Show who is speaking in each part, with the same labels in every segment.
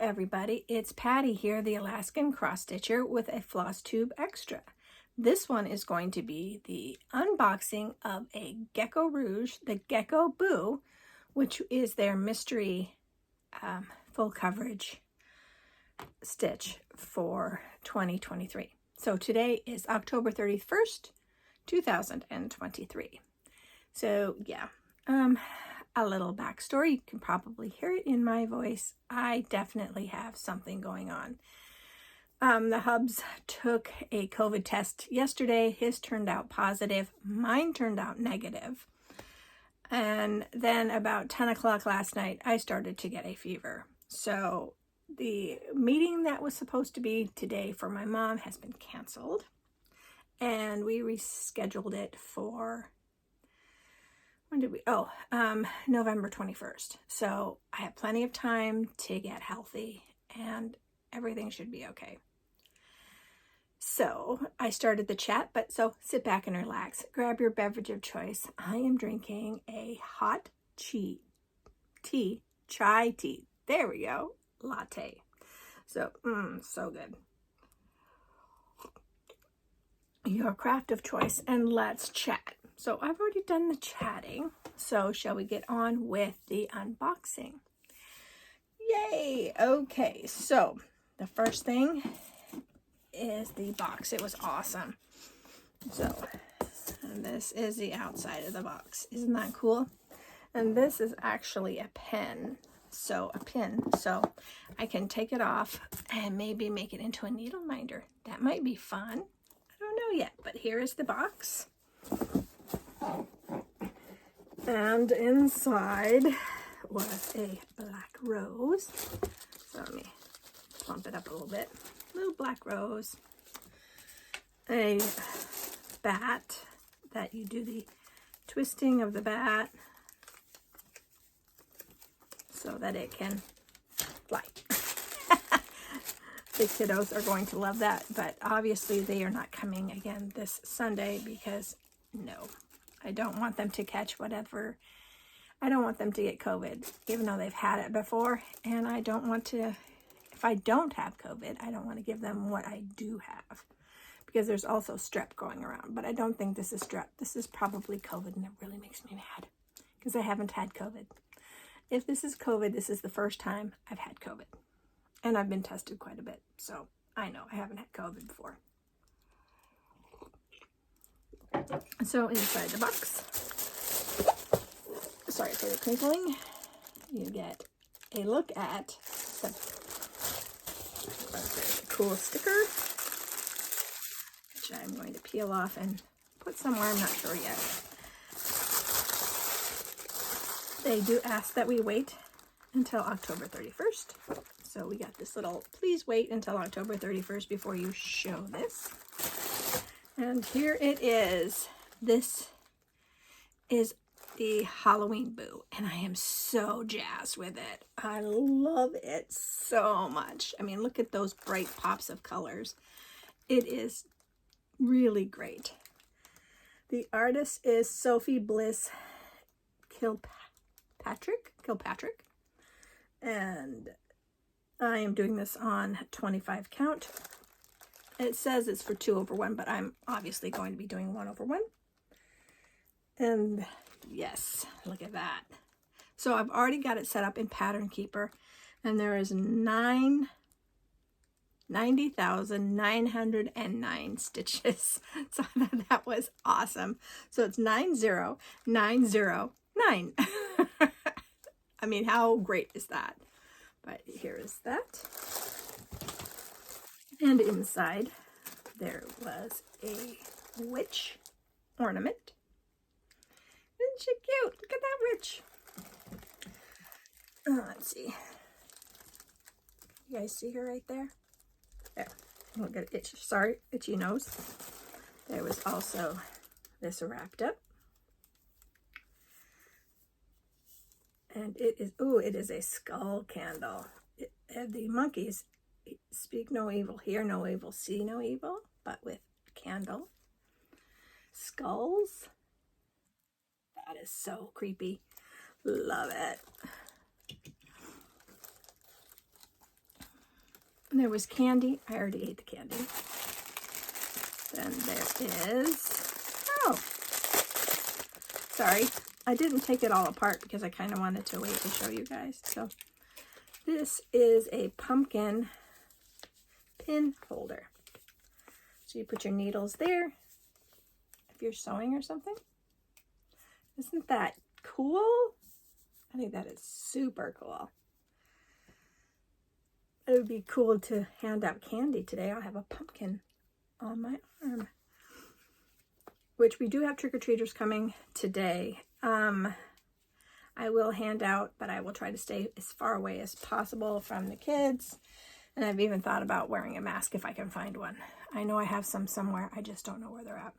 Speaker 1: everybody, it's Patty here, the Alaskan Cross Stitcher with a Flosstube Extra. This one is going to be the unboxing of a Gecko Rouge, the Gecko Boo, which is their mystery full coverage stitch for 2023. So today is October 31st, 2023. So yeah, a little backstory. You can probably hear it in my voice. I definitely have something going on. The hubs took a COVID test yesterday. His turned out positive. Mine turned out negative. And then about 10 o'clock last night, I started to get a fever. So the meeting that was supposed to be today for my mom has been canceled. And we rescheduled it for, when did we? Oh, November 21st. So I have plenty of time to get healthy and everything should be okay. So I started the chat, but so sit back and relax. Grab your beverage of choice. I am drinking a hot chai tea. There we go. Latte. So, so good. Your craft of choice, and let's chat. So I've already done the chatting. So shall we get on with the unboxing? Yay! Okay, so the first thing is the box. It was awesome. So, and this is the outside of the box. Isn't that cool? And this is actually a pen. So a pin. So I can take it off and maybe make it into a needle minder. That might be fun. I don't know yet, but here is the box. And inside was a black rose. So let me plump it up a little bit. Little black rose. A bat that you do the twisting of the bat so that it can fly. The kiddos are going to love that, but obviously they are not coming again this Sunday because no, I don't want them to catch whatever. I don't want them to get COVID, even though they've had it before, and I don't want to, if I don't have COVID, I don't want to give them what I do have, because there's also strep going around, but I don't think this is strep. This is probably COVID, and it really makes me mad because I haven't had COVID. If this is COVID, this is the first time I've had COVID. And I've been tested quite a bit, so I know I haven't had COVID before. So inside the box, sorry for the crinkling, you get a look at the cool sticker, which I'm going to peel off and put somewhere, I'm not sure yet. They do ask that we wait until October 31st. So we got this little, please wait until October 31st before you show this. And here it is. This is the Halloween Boo, and I am so jazzed with it. I love it so much. I mean, look at those bright pops of colors. It is really great. The artist is Sophie Bliss Kilpatrick, and I am doing this on 25 count. It says it's for 2/1, but I'm obviously going to be doing 1/1. And yes, look at that. So I've already got it set up in Pattern Keeper, and there is 90,909 stitches. So that was awesome. So it's 90909. I mean, how great is that? But here is that. And inside there was a witch ornament. Isn't she cute? Look at that witch. Let's see. You guys see her right there? There. Look at itch. Sorry, itchy nose. There was also this wrapped up. And it is a skull candle. The monkeys speak no evil, hear no evil, see no evil, but with candle. Skulls. That is so creepy. Love it. There was candy. I already ate the candy. Then there is, oh, sorry. I didn't take it all apart because I kind of wanted to wait to show you guys. So this is a pumpkin pin holder. So you put your needles there if you're sewing or something. Isn't that cool? I think that is super cool. It would be cool to hand out candy today. I'll have a pumpkin on my arm. Which we do have trick-or-treaters coming today. I will hand out, but I will try to stay as far away as possible from the kids. And I've even thought about wearing a mask if I can find one. I know I have some somewhere. I just don't know where they're at.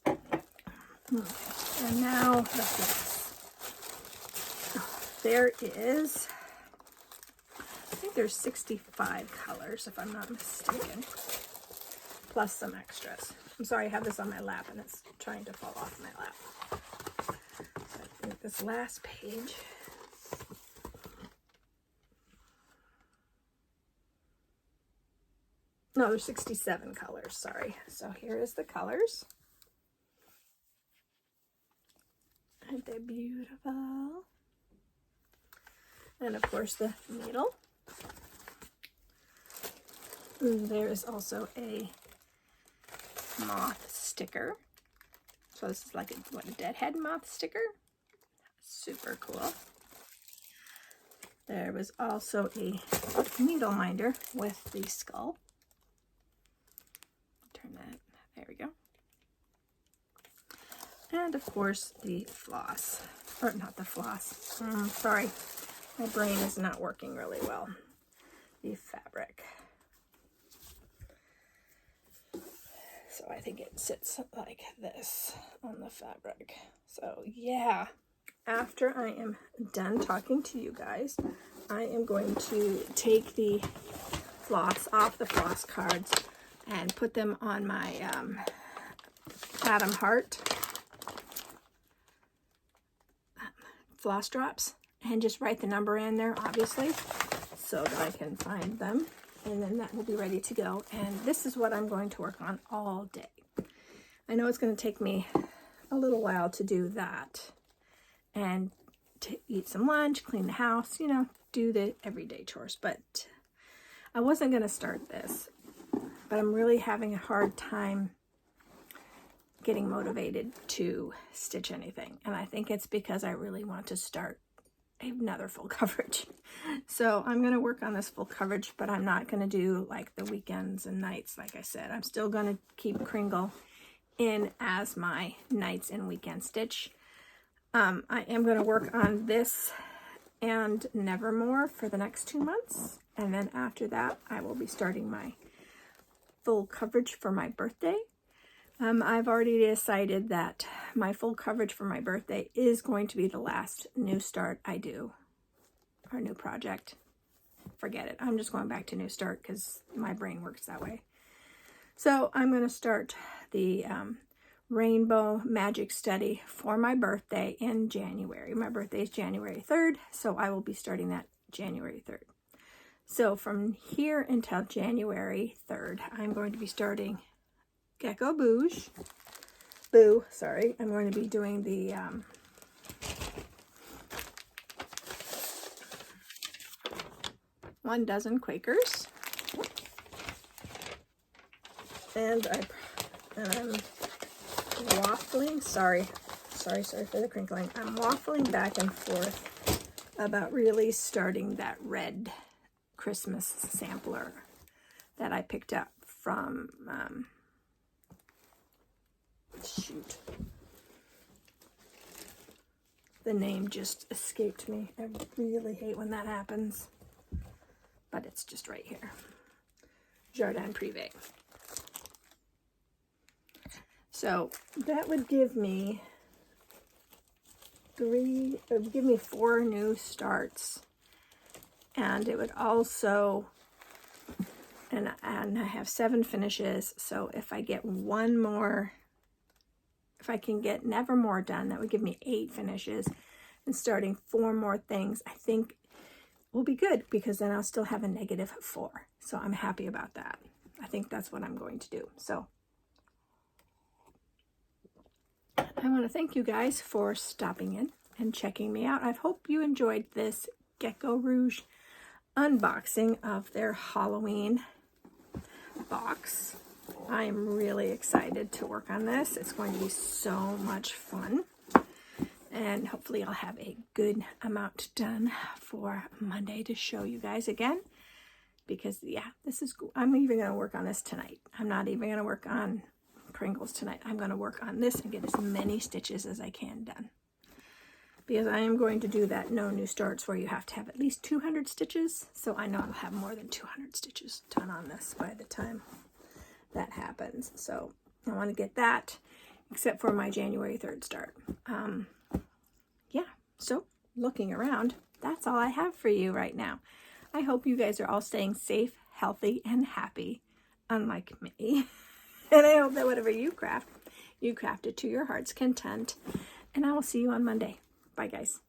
Speaker 1: Okay. And now the floss. There is, I think there's 65 colors if I'm not mistaken. Plus some extras. I'm sorry, I have this on my lap and it's trying to fall off my lap. So I think this last page. No, there's 67 colors, sorry. So here is the colors. Aren't they beautiful? And of course the needle. And there is also a moth sticker. So this is like a deadhead moth sticker. Super cool. There was also a needle minder with the skull. Turn that, there we go. And of course the floss, or not the floss, sorry, my brain is not working really well. The fabric. So I think it sits like this on the fabric. So yeah, after I am done talking to you guys, I am going to take the floss off the floss cards and put them on my Adam Hart floss drops and just write the number in there, obviously, so that I can find them. And then that will be ready to go. And this is what I'm going to work on all day. I know it's going to take me a little while to do that and to eat some lunch, clean the house, you know, do the everyday chores. But I wasn't going to start this, but I'm really having a hard time getting motivated to stitch anything. And I think it's because I really want to start another full coverage. So I'm going to work on this full coverage, but I'm not going to do like the weekends and nights. Like I said, I'm still going to keep Kringle in as my nights and weekend stitch. I am going to work on this and Nevermore for the next 2 months. And then after that, I will be starting my full coverage for my birthday. I've already decided that my full coverage for my birthday is going to be the last new start I do, or new project. Forget it. I'm just going back to new start because my brain works that way. So I'm going to start the Rainbow Magic Study for my birthday in January. My birthday is January 3rd, so I will be starting that January 3rd. So from here until January 3rd, I'm going to be starting Gecko Boo, sorry. I'm going to be doing the One Dozen Quakers. And I'm waffling, sorry for the crinkling. I'm waffling back and forth about really starting that red Christmas sampler that I picked up from shoot, the name just escaped me. I really hate when that happens, but it's just right here. Jardin Privé. So that would give me 4 new starts, and it would also, and I have 7 finishes. So if I get one more, if I can get Nevermore done, that would give me 8 finishes, and starting 4 more things. I think will be good, because then I'll still have a -4. So I'm happy about that. I think that's what I'm going to do. So I want to thank you guys for stopping in and checking me out. I hope you enjoyed this Gecko Rouge unboxing of their Halloween box. I am really excited to work on this. It's going to be so much fun. And hopefully I'll have a good amount done for Monday to show you guys again. Because, yeah, this is cool. I'm even going to work on this tonight. I'm not even going to work on Pringles tonight. I'm going to work on this and get as many stitches as I can done. Because I am going to do that no new starts where you have to have at least 200 stitches. So I know I'll have more than 200 stitches done on this by the time that happens. So I want to get that, except for my January 3rd start. Yeah, so looking around, that's all I have for you right now. I hope you guys are all staying safe, healthy, and happy, unlike me. And I hope that whatever you craft it to your heart's content. And I will see you on Monday. Bye, guys.